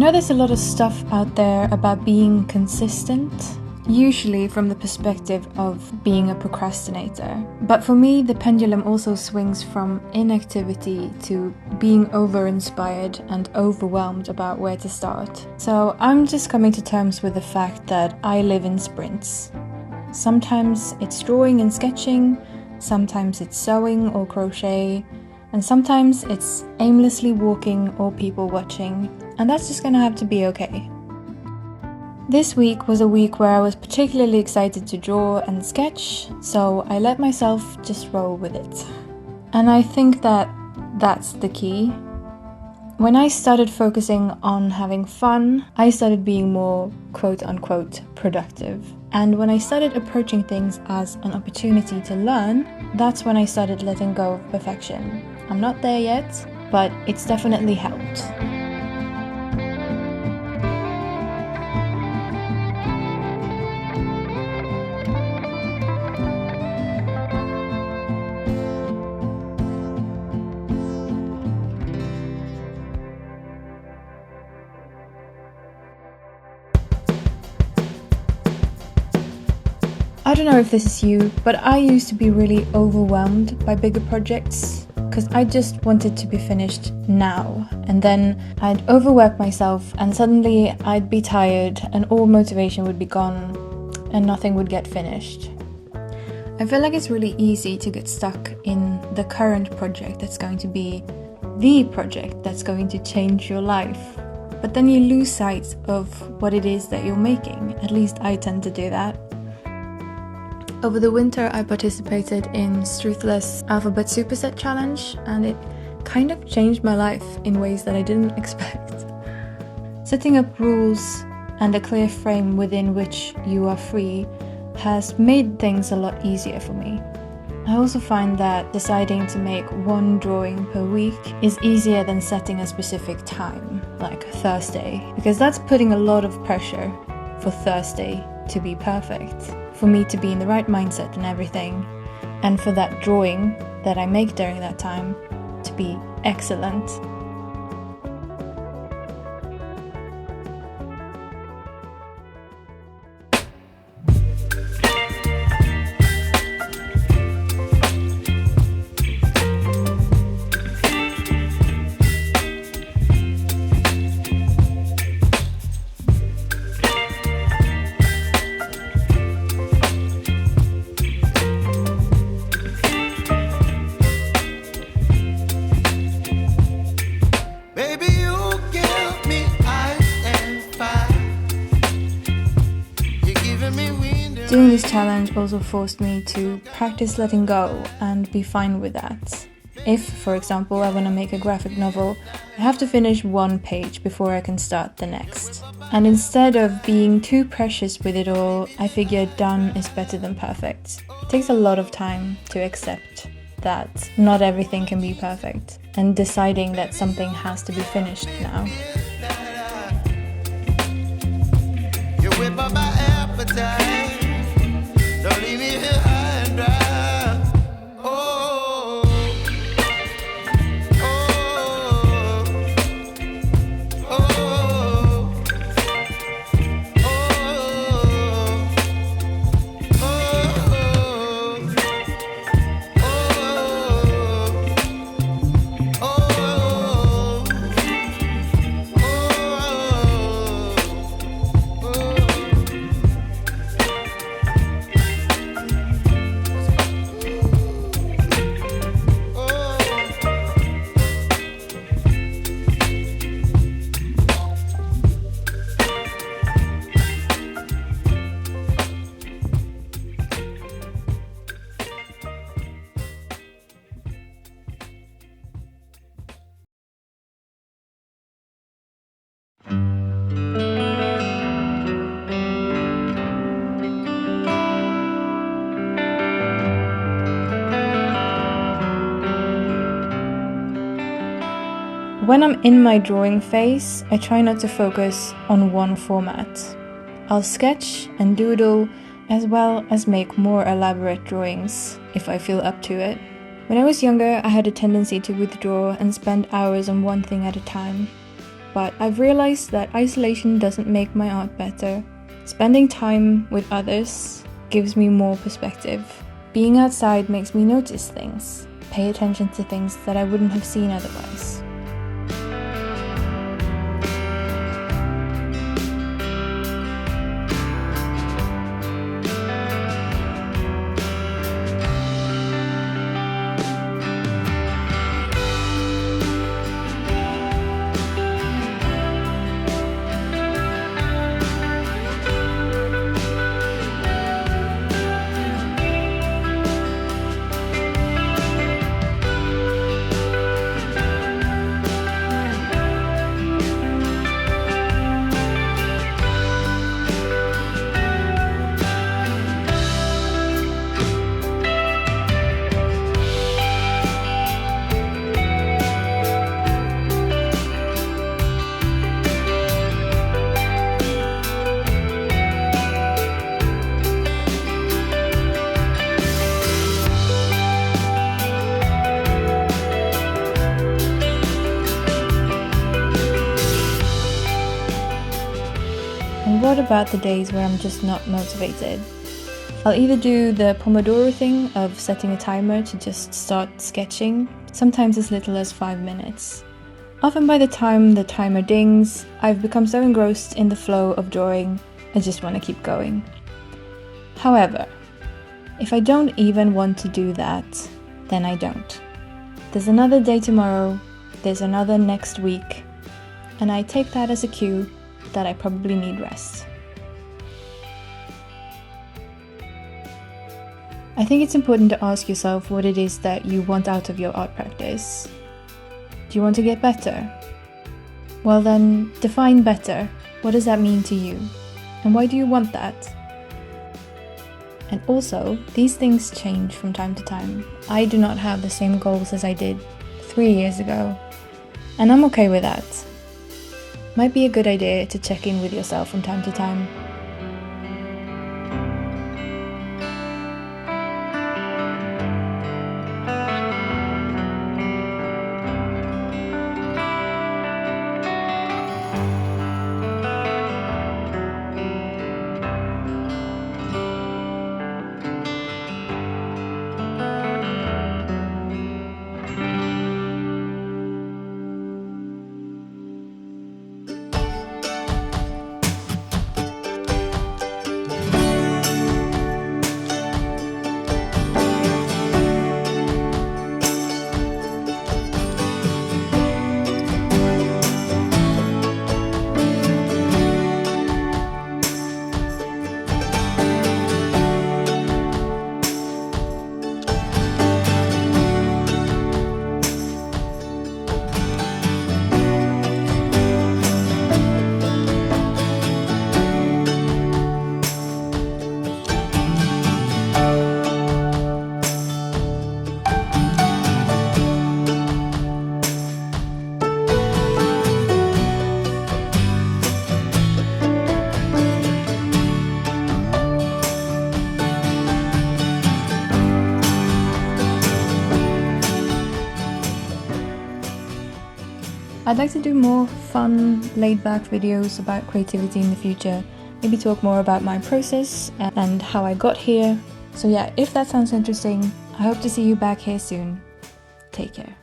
know there's a lot of stuff out there about being consistent, usually from the perspective of being a procrastinator. But for me, the pendulum also swings from inactivity to being over-inspired and overwhelmed about where to start. So I'm just coming to terms with the fact that I live in sprints. Sometimes it's drawing and sketching, sometimes it's sewing or crochet, and sometimes it's aimlessly walking or people watching, and that's just gonna have to be okay. This week was a week where I was particularly excited to draw and sketch, so I let myself just roll with it. And I think that that's the key. When I started focusing on having fun, I started being more quote-unquote productive. And when I started approaching things as an opportunity to learn, that's when I started letting go of perfection. I'm not there yet, but it's definitely helped. I don't know if this is you, but I used to be really overwhelmed by bigger projects because I just wanted to be finished now, and then I'd overwork myself and suddenly I'd be tired and all motivation would be gone and nothing would get finished. I feel like it's really easy to get stuck in the current project that's going to be the project that's going to change your life, but then you lose sight of what it is that you're making. At least I tend to do that. Over the winter, I participated in Struthless Alphabet Superset Challenge, and it kind of changed my life in ways that I didn't expect. Setting up rules and a clear frame within which you are free has made things a lot easier for me. I also find that deciding to make one drawing per week is easier than setting a specific time, like Thursday, because that's putting a lot of pressure for Thursday to be perfect, for me to be in the right mindset and everything, and for that drawing that I make during that time to be excellent. Doing this challenge also forced me to practice letting go and be fine with that. If, for example, I want to make a graphic novel, I have to finish one page before I can start the next. And instead of being too precious with it all, I figured done is better than perfect. It takes a lot of time to accept that not everything can be perfect, and deciding that something has to be finished now. You whip up my appetite. Don't leave me here high and dry. Oh, oh, oh, oh, When I'm in my drawing phase, I try not to focus on one format. I'll sketch and doodle as well as make more elaborate drawings if I feel up to it. When I was younger, I had a tendency to withdraw and spend hours on one thing at a time. but I've realized that isolation doesn't make my art better. Spending time with others gives me more perspective. Being outside makes me notice things, pay attention to things that I wouldn't have seen otherwise. And what about the days where I'm just not motivated? I'll either do the Pomodoro thing of setting a timer to just start sketching, sometimes as little as 5 minutes. Often by the time the timer dings, I've become so engrossed in the flow of drawing, I just want to keep going. However, if I don't even want to do that, then I don't. There's another day tomorrow, there's another next week, and I take that as a cue that I probably need rest. I think it's important to ask yourself what it is that you want out of your art practice. Do you want to get better? Well then, define better. What does that mean to you? And why do you want that? And also, these things change from time to time. I do not have the same goals as I did 3 years ago, and I'm okay with that. Might be a good idea to check in with yourself from time to time. I'd like to do more fun, laid-back videos about creativity in the future, maybe talk more about my process and how I got here. So yeah, if that sounds interesting, I hope to see you back here soon. Take care.